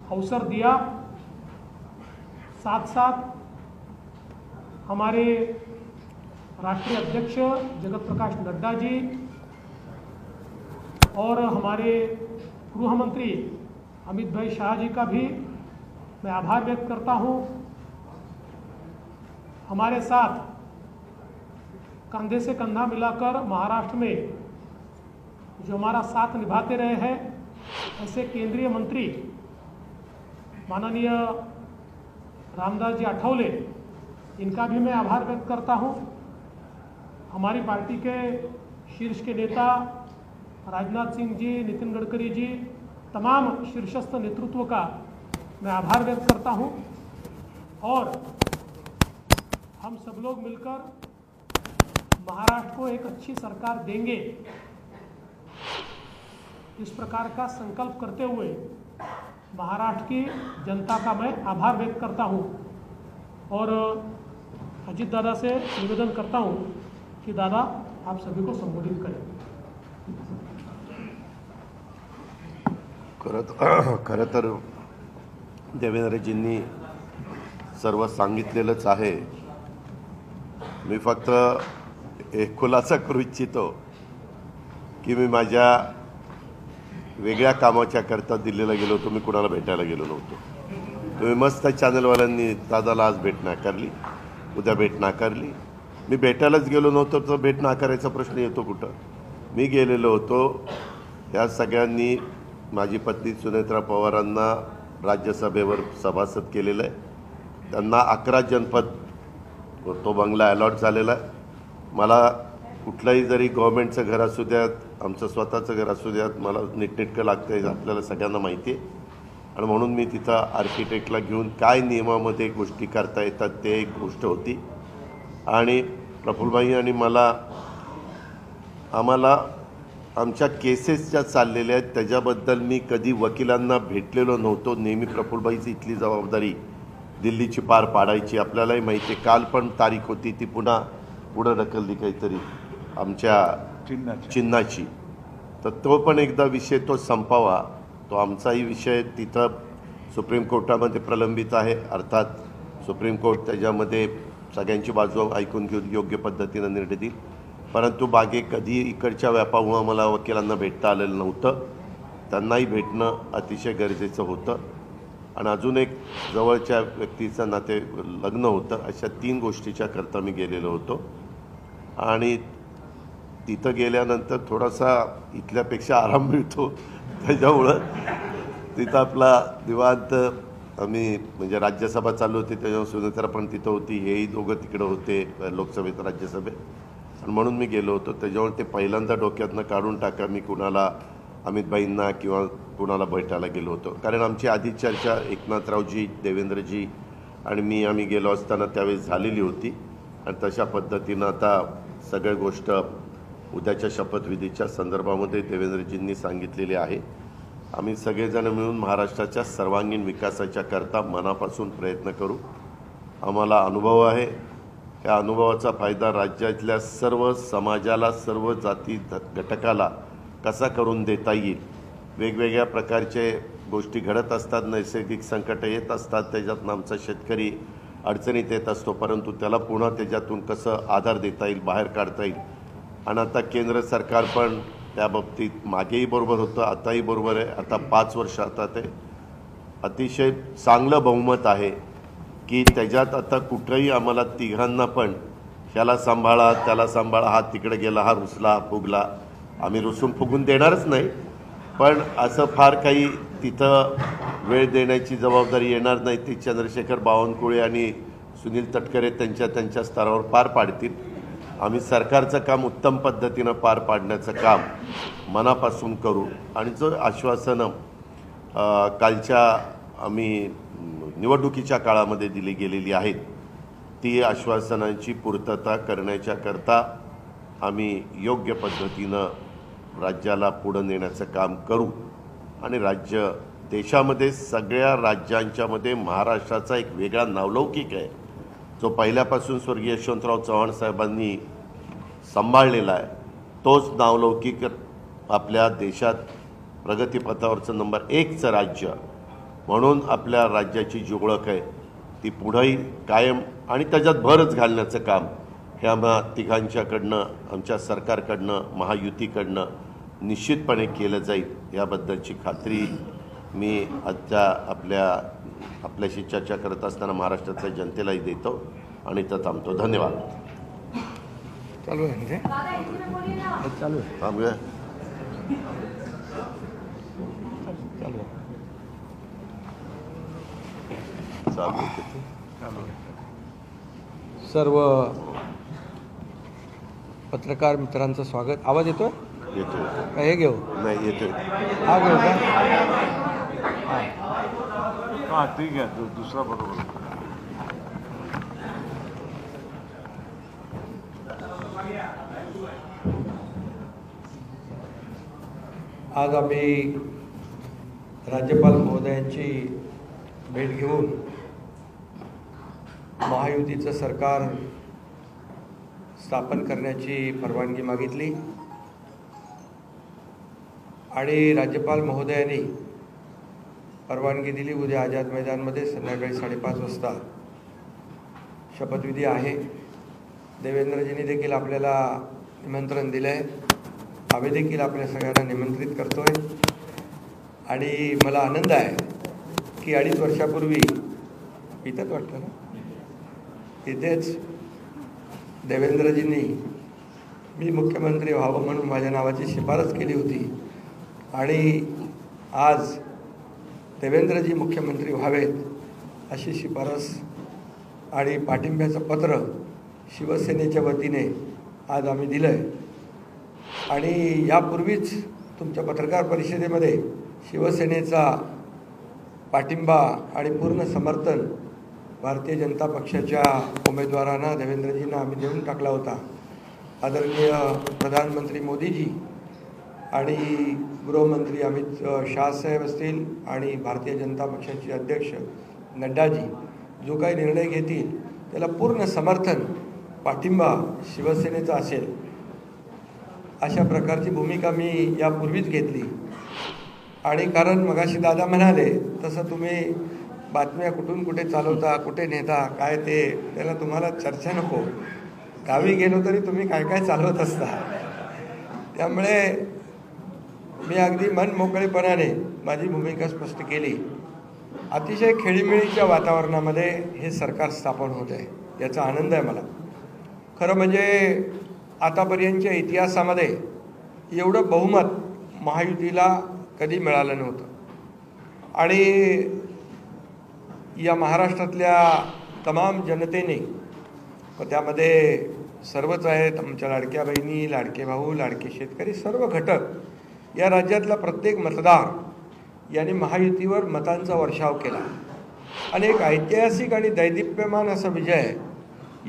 अवसर दिया। साथ साथ हमारे राष्ट्रीय अध्यक्ष जगत प्रकाश नड्डा जी और हमारे गृह मंत्री अमित भाई शाह जी का भी मैं आभार व्यक्त करता हूं। हमारे साथ कंधे से कंधा मिलाकर महाराष्ट्र में जो हमारा साथ निभाते रहे हैं, ऐसे केंद्रीय मंत्री माननीय रामदास जी आठवले, इनका भी मैं आभार व्यक्त करता हूं। हमारी पार्टी के शीर्ष के नेता राजनाथ सिंह जी, नितिन गडकरी जी, तमाम शीर्षस्थ नेतृत्व का मैं आभार व्यक्त करता हूं। और हम सब लोग मिलकर महाराष्ट्र को एक अच्छी सरकार देंगे, इस प्रकार का संकल्प करते हुए महाराष्ट्र की जनता का मैं आभार व्यक्त करता हूं। और अजित दादा से निवेदन करता हूं कि दादा आप सभी को संबोधित करें। खरं तर देवेंद्रजींनी सर्व सांगितलेलंच आहे। मी फक्त एक खुलासा करू इच्छितो की मी माझ्या वेगळ्या कामाच्या करता दिल्लीला गेलो होतो, मी कुणाला भेटायला गेलो नव्हतो। तुम्ही मस्त चॅनलवाल्यांनी दादाला आज भेट नाकारली, उद्या भेट नाकारली। मी भेटायलाच गेलो नव्हतो तर भेट नाकारायचा प्रश्न येतो कुठं? मी गेलेलो होतो, या सगळ्यांनी माझी पत्नी सुनेत्रा पवारांना राज्यसभेवर सभासद केलेलं आहे। त्यांना 11 जनपद तो बंगला अलॉट झालेला आहे। मला कुठलंही जरी गव्हर्नमेंटचं घर असू द्यात, आमचं स्वतःचं घर असू द्यात, मला नीटनेटकं लागतं आहे, आपल्याला सगळ्यांना माहिती आहे। आणि म्हणून मी तिथं आर्किटेक्टला घेऊन काय नियमामध्ये गोष्टी करता येतात ते एक गोष्ट होती। आणि प्रफुल्लभाई आणि आम्हाला आमच्या केसेस ज्या चाललेल्या आहेत त्याच्याबद्दल मी कधी वकिलांना भेटलेलो नव्हतो। नेहमी प्रफुल्लभाईची इथली जबाबदारी दिल्लीची पार पाडायची। आपल्यालाही माहिती आहे, काल पण तारीख होती ती पुन्हा पुढं ढकलली काहीतरी आमच्या चिन्हाची, तर तो पण एकदा विषय तो संपावा। तो आमचाही विषय तिथं सुप्रीम कोर्टामध्ये प्रलंबित आहे। अर्थात सुप्रीम कोर्ट त्याच्यामध्ये सगळ्यांची बाजू ऐकून घेऊन योग्य पद्धतीनं निर्णय देईल। परंतु बागे कधी इकडच्या व्यापामुळं मला वकिलांना भेटता आलेलं नव्हतं, त्यांनाही भेटणं अतिशय गरजेचं होतं। आणि अजून एक जवळच्या व्यक्तीचं नाते लग्न होतं। अशा 3 गोष्टीच्या करता मी गेलेलो होतो। आणि तिथं गेल्यानंतर थोडासा इथल्यापेक्षा आराम मिळतो, त्याच्यामुळं तिथं आपला निवांत आम्ही म्हणजे राज्यसभा चालू होती, त्याच्यावर सुनेत्रा पण तिथं होती, हेही दोघं तिकडं होते लोकसभेत राज्यसभेत, आणि म्हणून मी गेलो होतो। त्याच्यामुळे ते पहिल्यांदा डोक्यातनं काढून टाका मी कुणाला अमितभाईंना किंवा कुणाला भेटायला गेलो होतो। कारण आमची आधी चर्चा एकनाथरावजी, देवेंद्रजी आणि आम्ही गेलो असताना त्यावेळेस झालेली होती। आणि तशा पद्धतीनं आता सगळ्या गोष्ट उद्याच्या शपथविधीच्या संदर्भामध्ये देवेंद्रजींनी सांगितलेली आहे। आम्ही सगळेजण मिळून महाराष्ट्राच्या सर्वांगीण विकासाच्या करता मनापासून प्रयत्न करू। आम्हाला अनुभव आहे, त्या अनुभवाचा फायदा राज्यातल्या सर्व समाजाला, सर्व जाती घटकाला कसा करून देता येईल। वेगवेगळ्या प्रकारचे गोष्टी घडत असतात, नैसर्गिक संकट येत असतात, त्याच्यातून आमचा शेतकरी अडचणीत येत असतो, परंतु त्याला पुन्हा त्याच्यातून कसं आधार देता येईल, बाहेर काढता येईल। आणि आता केंद्र सरकार पण त्या बाबतीत मागेही बरोबर होतं, आताही बरोबर आहे। आता 5 वर्ष आता ते अतिशय चांगलं बहुमत आहे की त्याच्यात आता कुठंही आम्हाला तिघांना पण ह्याला सांभाळा, त्याला सांभाळा, हा तिकडे गेला, हा रुसला, हा फुगला, आम्ही रुसून फुगून देणारच नाही। पण असं फार काही तिथं वेळ देण्याची जबाबदारी येणार नाही, ती चंद्रशेखर बावनकुळे आणि सुनील तटकरे त्यांच्या स्तरावर पार पाडतील। आम्ही सरकारचं काम उत्तम पद्धतीनं पार पाडण्याचं काम मनापासून करू। आणि जो आश्वासनं कालच्या आम्ही निवडणुकीच्या काळामध्ये दिली गेलेली आहेत, ती आश्वासनांची पूर्तता करण्याच्या करता आम्ही योग्य पद्धतीनं राज्याला पुढे नेण्याचं काम करू। आणि राज्य देशामध्ये सगळ्या राज्यांच्यामध्ये महाराष्ट्राचा एक वेगळा नावलौकिक आहे, जो पहिल्यापासून स्वर्गीय यशवंतराव चव्हाण साहेबांनी सांभाळलेला आहे। तोच नावलौकिक आपल्या देशात प्रगतीपथावरचं नंबर 1चं राज्य म्हणून आपल्या राज्याची जी ओळख आहे ती पुढेही कायम आणि त्याच्यात भरच घालण्याचं काम हे आम्हा तिघांच्याकडनं, आमच्या सरकारकडनं, महायुतीकडनं निश्चितपणे केलं जाईल याबद्दलची खात्री मी आजच्या आपल्याशी चर्चा करत असताना महाराष्ट्रातल्या जनतेलाही देतो आणि इथं थांबतो. धन्यवाद. चालू आहे चालू आहे थांबूया. चालू आहे. सर्व पत्रकार मित्रांचं स्वागत. आवाज येतोय? येतो. हे घेऊ? नाही येतोय. हा घेऊ का? हां ठीक आहे. दुसरा बरोबर. आज आम्ही राज्यपाल महोदयांची भेट घेऊन महायुतीचं सरकार स्थापन करण्याची परवानगी मागितली आणि राज्यपाल महोदयांनी परवानगी दिली. उद्या आझाद मैदानमध्ये संध्याकाळी 5:30 वाजता शपथविधी आहे. देवेंद्रजींनी देखील आपल्याला निमंत्रण दिलं आहे. आम्ही देखील आपल्या सगळ्यांना निमंत्रित करतोय आणि मला आनंद आहे की 2.5 वर्षापूर्वी इथंच वाटतं ना, तिथेच देवेंद्रजींनी मी मुख्यमंत्री व्हावं म्हणून माझ्या नावाची शिफारस केली होती आणि आज देवेंद्रजी मुख्यमंत्री व्हावेत अशी शिफारस आणि पाठिंब्याचं पत्र शिवसेनेच्या वतीने आज आम्ही दिलं आहे. आणि यापूर्वीच तुमच्या पत्रकार परिषदेमध्ये शिवसेनेचा पाठिंबा आणि पूर्ण समर्थन भारतीय जनता पक्षाच्या उमेदवारांना देवेंद्रजींना आम्ही देऊन टाकला होता. आदरणीय प्रधानमंत्री मोदीजी आणि गृहमंत्री अमित शाह साहेब असतील आणि भारतीय जनता पक्षाचे अध्यक्ष नड्डाजी जो काही निर्णय घेतील त्याला पूर्ण समर्थन पाठिंबा शिवसेनेचा असेल अशा प्रकारची भूमिका मी यापूर्वीच घेतली. आणि कारण मगाशी दादा म्हणाले तसं तुम्ही बातम्या कुठून कुठे चालवता, कुठे नेता, काय ते त्याला तुम्हाला चर्चा नको. गावी गेलो तरी तुम्ही काय काय चालवत असता. त्यामुळे मी अगदी मन मोकळेपणाने माझी भूमिका स्पष्ट केली. अतिशय खेळीमेळीच्या वातावरणामध्ये हे सरकार स्थापन होत आहे याचा आनंद आहे मला. खरं म्हणजे आतापर्यंतच्या इतिहासामध्ये एवढं बहुमत महायुतीला कधी मिळालं नव्हतं आणि या महाराष्ट्रातल्या तमाम जनतेने व त्यामध्ये सर्वच आहेत, आमच्या लाडक्या बहिणी, लाडके भाऊ, लाडके शेतकरी, सर्व घटक, या राज्यातला प्रत्येक मतदार यांनी महायुतीवर मतांचा वर्षाव केला आणि एक ऐतिहासिक आणि दैदिप्यमान असा विजय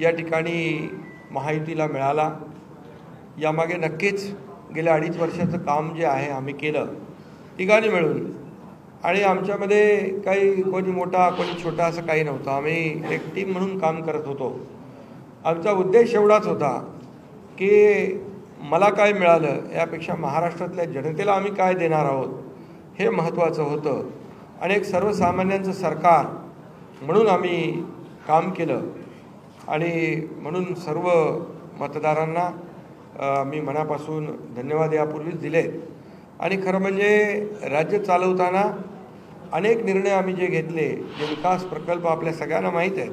या ठिकाणी महायुतीला मिळाला. यामागे नक्कीच गेल्या 2.5 वर्षाचं काम जे आहे आम्ही केलं तिघांनी मिळून. आणि आमच्यामध्ये काही कोणी मोठा कोणी छोटा असं काही नव्हतं. आम्ही एक टीम म्हणून काम करत होतो. आमचा उद्देश एवढाच होता की मला काय मिळालं यापेक्षा महाराष्ट्रातल्या जनतेला आम्ही काय देणार आहोत हे महत्त्वाचं होतं. आणि एक सर्वसामान्यांचं सरकार म्हणून आम्ही काम केलं आणि म्हणून सर्व मतदारांना मी मनापासून धन्यवाद यापूर्वीच दिले. आणि खरं म्हणजे राज्य चालवताना अनेक निर्णय आम्ही जे घेतले, जे विकास प्रकल्प आपल्या सगळ्यांना माहीत आहेत,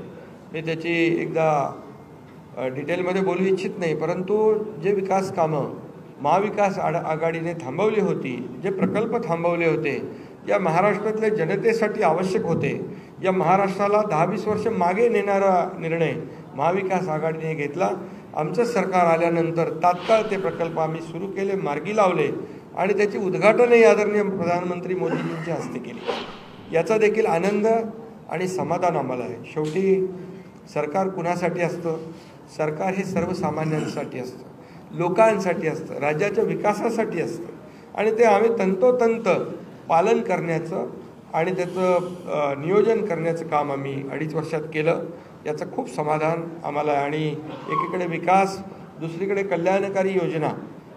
मी त्याची एकदा डिटेलमध्ये बोलू इच्छित नाही, परंतु जे विकास कामं महाविकास आघाडीने थांबवली होती, जे प्रकल्प थांबवले होते, या महाराष्ट्रातल्या जनतेसाठी आवश्यक होते, या महाराष्ट्राला 10-20 वर्ष मागे नेणारा निर्णय महाविकास आघाडीने घेतला. आमचं सरकार आल्यानंतर तात्काळ ते प्रकल्प आम्ही सुरू केले, मार्गी लावले आणि त्याची उद्घाटनही आदरणीय प्रधानमंत्री मोदीजींच्या हस्ते केली. याचा देखील आनंद आणि समाधान आम्हाला आहे. शेवटी सरकार कुणासाठी असतं? सरकार हे सर्वसामान्यांसाठी असतं, लोकांसाठी असतं, राज्याच्या विकासासाठी असतं आणि ते आम्ही तंतोतंत पालन करण्याचं आणि त्याचं नियोजन करण्याचं काम आम्ही 2.5 वर्षात केलं. याचं खूप समाधान आम्हाला आहे. आणि एकीकडे विकास, दुसरीकडे कल्याणकारी योजना,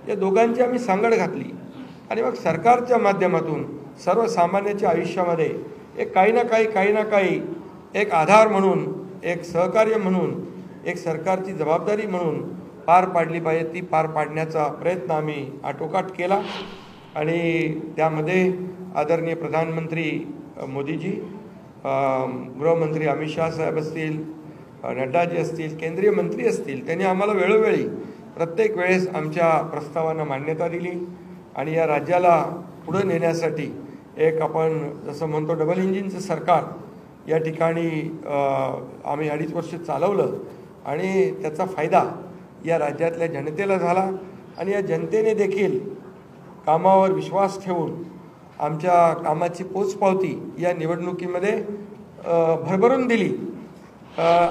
या दोघांची आम्ही सांगड घातली आणि मग सरकारच्या माध्यमातून सर्वसामान्याच्या आयुष्यामध्ये एक काही ना काही एक आधार म्हणून, एक सहकार्य म्हणून, एक सरकारची जबाबदारी म्हणून पार पाडली पाहिजे. ती पार पाडण्याचा प्रयत्न आम्ही आटोकाट केला आणि त्यामध्ये आदरणीय प्रधानमंत्री मोदीजी, गृहमंत्री अमित शहा साहेब असतील, नड्डाजी असतील, केंद्रीय मंत्री असतील, त्यांनी आम्हाला वेळोवेळी प्रत्येक वेळेस आमच्या प्रस्तावांना मान्यता दिली आणि या राज्याला पुढे नेण्यासाठी एक आपण जसं म्हणतो डबल इंजिनचं सरकार या ठिकाणी आम्ही 2.5 वर्ष चालवलं आणि त्याचा फायदा या राज्यातल्या जनतेला झाला आणि या जनतेने देखील कामावर विश्वास ठेवून आमच्या कामाची पोचपावती या निवडणुकीमध्ये भरभरून दिली.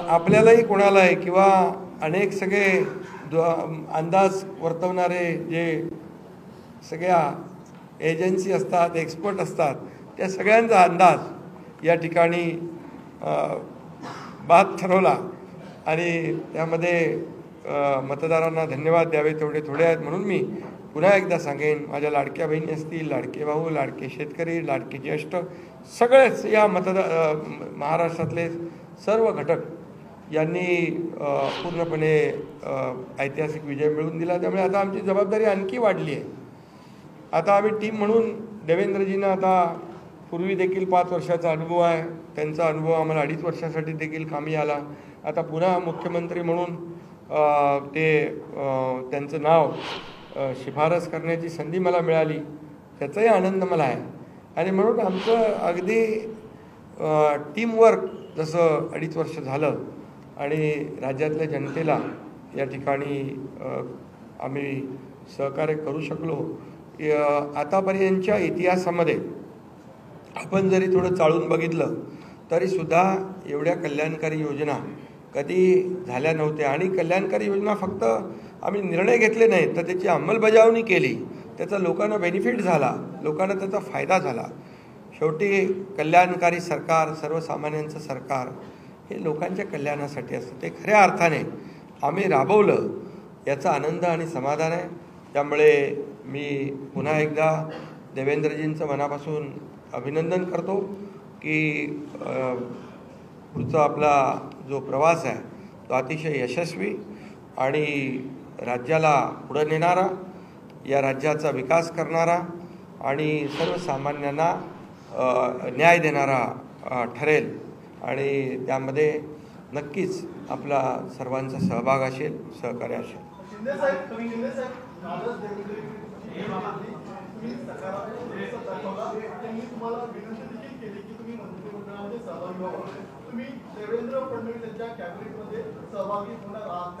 आपल्यालाही कोणालाही किंवा अनेक सगळे अंदाज वर्तवणारे जे सगळ्या एजन्सी असतात, एक्सपर्ट असतात, त्या सगळ्यांचा अंदाज या ठिकाणी बाद ठरवला आणि त्यामध्ये मतदारांना धन्यवाद द्यावे तेवढे थोडे आहेत. म्हणून मी पुन्हा एकदा सांगेन, माझ्या लाडक्या बहिणी असतील, लाडके भाऊ, लाडके शेतकरी, लाडके ज्येष्ठ, सगळेच या महाराष्ट्रातले सर्व घटक यांनी पूर्णपणे ऐतिहासिक विजय मिळवून दिला. त्यामुळे आता आमची जबाबदारी आणखी वाढली आहे. आता आम्ही टीम म्हणून देवेंद्रजींना आता पूर्वी देखील 5 वर्षाचा अनुभव आहे, त्यांचा अनुभव आम्हाला 2.5 वर्षासाठी देखील कामी आला. आता पुन्हा मुख्यमंत्री म्हणून त्यांचं नाव शिफारस करण्याची संधी मला मिळाली, त्याचाही आनंद मला आहे. आणि म्हणून आमचं अगदी टीमवर्क जसं 2.5 वर्ष झालं आणि राज्यातल्या जनतेला या ठिकाणी आम्ही सहकार्य करू शकलो. आतापर्यंतच्या इतिहासामध्ये आपण जरी थोडं चाळून बघितलं तरीसुद्धा एवढ्या कल्याणकारी योजना कधी झाल्या नव्हत्या. आणि कल्याणकारी योजना फक्त आम्ही निर्णय घेतले नाहीत तर त्याची अंमलबजावणी केली, त्याचा लोकांना बेनिफिट झाला, लोकांना त्याचा फायदा झाला. शेवटी कल्याणकारी सरकार, सर्वसामान्यांचं सरकार हे लोकांच्या कल्याणासाठी असतं. ते खऱ्या अर्थाने आम्ही राबवलं याचा आनंद आणि समाधान आहे. त्यामुळे मी पुन्हा एकदा देवेंद्रजींचं मनापासून अभिनंदन करतो की पुढचा आपला जो प्रवास आहे तो अतिशय यशस्वी आणि राज्याला पुढे नेणारा, या राज्याचा विकास करणारा आणि सर्वसामान्यांना न्याय देणारा ठरेल आणि त्यामध्ये नक्कीच आपला सर्वांचा सहभाग असेल, सहकार्य असेल.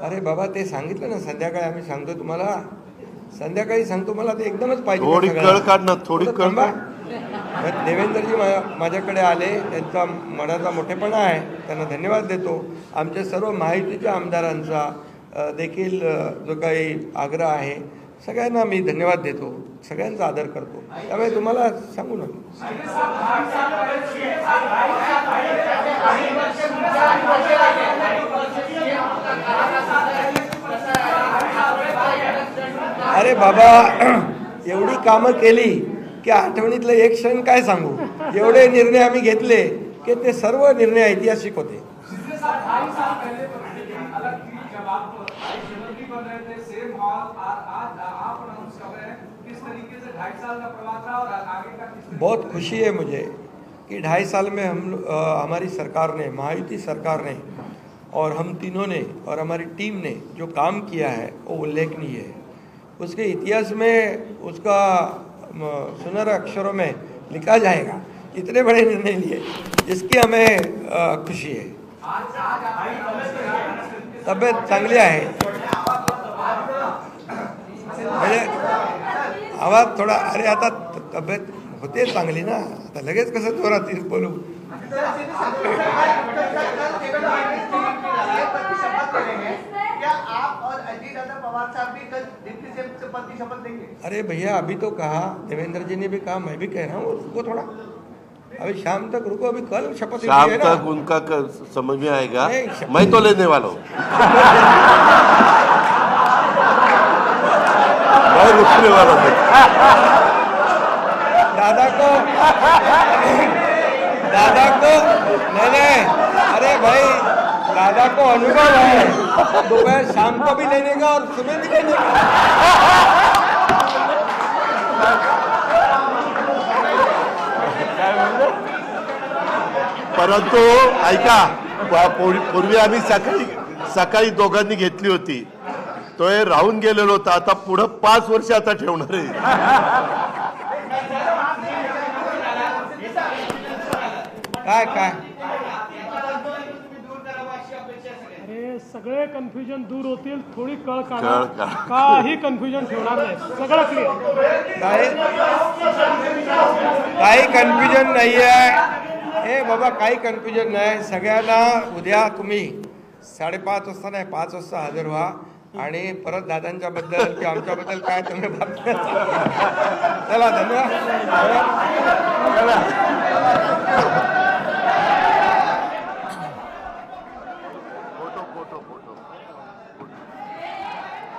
अरे बाबा, ते सांगितलं ना संध्याकाळी, आम्ही सांगतो तुम्हाला, संध्याकाळी सांगतो. मला ते एकदमच पाहिजे. थोडी कळ काढ ना, थोडी कळ. देवेंद्रजी माझ्याकडे आले, त्यांचा मनाचा मोठेपणा आहे, त्यांना धन्यवाद देतो. आमच्या सर्व महायुतीच्या आमदारांचा देखील जो काही आग्रह आहे सगळ्यांना मी धन्यवाद देतो, सगळ्यांचा आदर करतो. त्यामुळे तुम्हाला सांगू ना, अरे बाबा, एवढी कामं केली की आठवणीतलं एक क्षण काय सांगू. एवढे निर्णय आम्ही घेतले की ते सर्व निर्णय ऐतिहासिक होते. बहुत खुशी है मुझे कि 2.5 साल में हमारी सरकार ने, महायुति सरकार ने और हम तीनों ने और हमारी टीम ने जो काम किया है वो उल्लेखनीय है. उसके इतिहास में उसका सुनहरे अक्षरों में लिखा जाएगा. इतने बड़े निर्णय लिए, इसकी हमें खुशी है. तब्येत चांगली आहे, म्हणजे आवाज थोडा, अरे आता तब्येत होते चांगली ना, आता लगेच कसं जोरात बोलू. अरे भैया, अभी तो कहा, देवेंद्र जी ने भी कहा, मैं भी कह रहा हूँ, रुको थोड़ा, अभी शाम तक रुको, अभी कल शपथ शाम तक उनका समझ में आएगा. मैं तो लेने वाला हूँ, मैं रुकने वाला हूँ. दादा को नहीं, अरे भाई दादा को अनुभव है, दोपहर शाम को भी लेने का और सुबह भी लेने का। परंतु ऐका, पूर्वी आम्ही सकाळी दोघांनी घेतली होती, तो हे राहून गेलेलो होता, आता पुढे 5 वर्ष आता ठेवणार आहे। काय अरे सगळे कन्फ्युजन दूर होतील, थोडी कळ काढा, काही कन्फ्युजन ठेवणार नाही, सगळं क्लिअर। काही कन्फ्युजन नाही आहे, हे बाबा काही कन्फ्युजन नाही। सगळ्यांना उद्या तुम्ही 5:30 वाजता नाही 5 वाजता हजर व्हा आणि परत दादांच्या बद्दल किंवा आमच्याबद्दल काय तुम्ही बातम्या चला, धन्यवाद।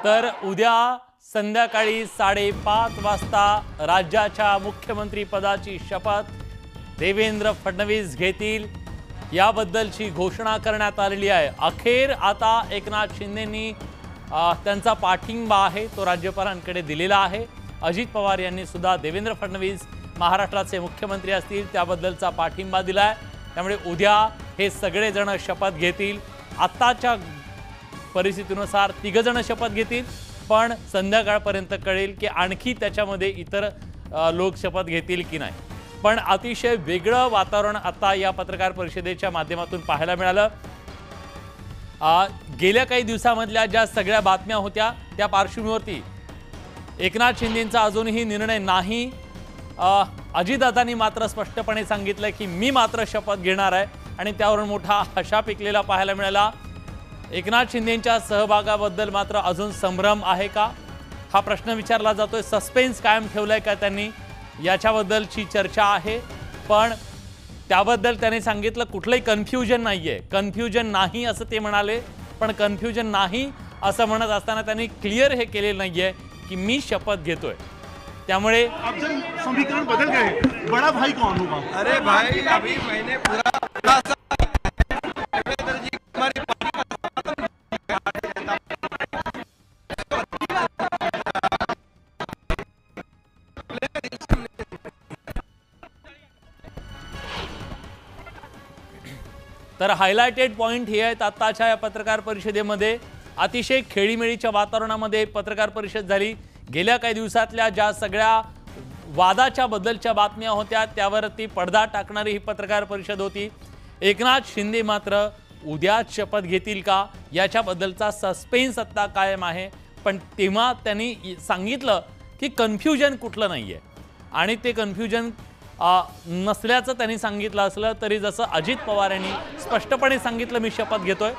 तर उद्या संध्याकाळी 5:30 वाजता राज्याच्या मुख्यमंत्री पदाची शपथ देवेंद्र फडणवीस घेतील, याबद्दलची घोषणा करण्यात आलेली आहे। अखेर आता एकनाथ शिंदेंनी त्यांचा पाठिंबा आहे तो राज्यपालांकडे दिलेला आहे। अजित पवार यांनी सुद्धा देवेंद्र फडणवीस महाराष्ट्राचे मुख्यमंत्री असतील त्याबद्दलचा पाठिंबा दिलाय। त्यामुळे उद्या हे सगळे जण शपथ घेतील। आत्ताच्या परिस्थितीनुसार 3 जण शपथ घेतील, पण संध्याकाळपर्यंत कळेल की आणखी त्याच्यामध्ये इतर लोक शपथ घेतील की नाही। पण अतिशय वेगळं वातावरण आता या पत्रकार परिषदेच्या माध्यमातून पाहायला मिळालं। गेल्या काही दिवसांमधल्या ज्या सगळ्या बातम्या होत्या त्या पार्श्वभूमीवरती एकनाथ शिंदेंचा अजूनही निर्णय नाही। अजितदादांनी मात्र स्पष्टपणे सांगितलं की मी मात्र शपथ घेणार आहे आणि त्यावरून मोठा हशा पिकलेला पाहायला मिळाला। एकनाथ शिंदेंच्या सहभागाबद्दल मात्र अजून संभ्रम आहे का, हा प्रश्न विचारला जातोय। सस्पेन्स कायम ठेवलाय का त्यांनी, याच्याबद्दलची चर्चा आहे। पण त्याबद्दल त्याने सांगितलं कुठलंही कन्फ्युजन नाहीये, कन्फ्युजन नाही असं ते म्हणाले। पण कन्फ्युजन नाही असं म्हणत असताना त्यांनी क्लिअर हे केलेलं नाहीये की मी शपथ घेतोय। त्यामुळे समीकरण बदल गए, बड़ा भाई कौन होगा? अरे भाई अभी मैंने पूरा तर हायलाइटेड पॉइंट हे आहेत आत्ताच्या या पत्रकार परिषदेमध्ये। अतिशय खेळीमेळीच्या वातावरणामध्ये पत्रकार परिषद झाली। गेल्या काही दिवसातल्या ज्या सगळ्या वादाच्या बद्दलच्या बातम्या होत्या त्यावरती पडदा टाकणारी ही पत्रकार परिषद होती। एकनाथ शिंदे मात्र उद्याच शपथ घेतील का याच्याबद्दलचा सस्पेन्स आत्ता कायम आहे। पण तेव्हा त्यांनी सांगितलं की कन्फ्युजन कुठलं नाहीये आणि ते कन्फ्युजन नसल्याचं त्यांनी सांगितलं असलं तरी जसं अजित पवार यांनी स्पष्टपणे सांगितलं मी शपथ घेतोय,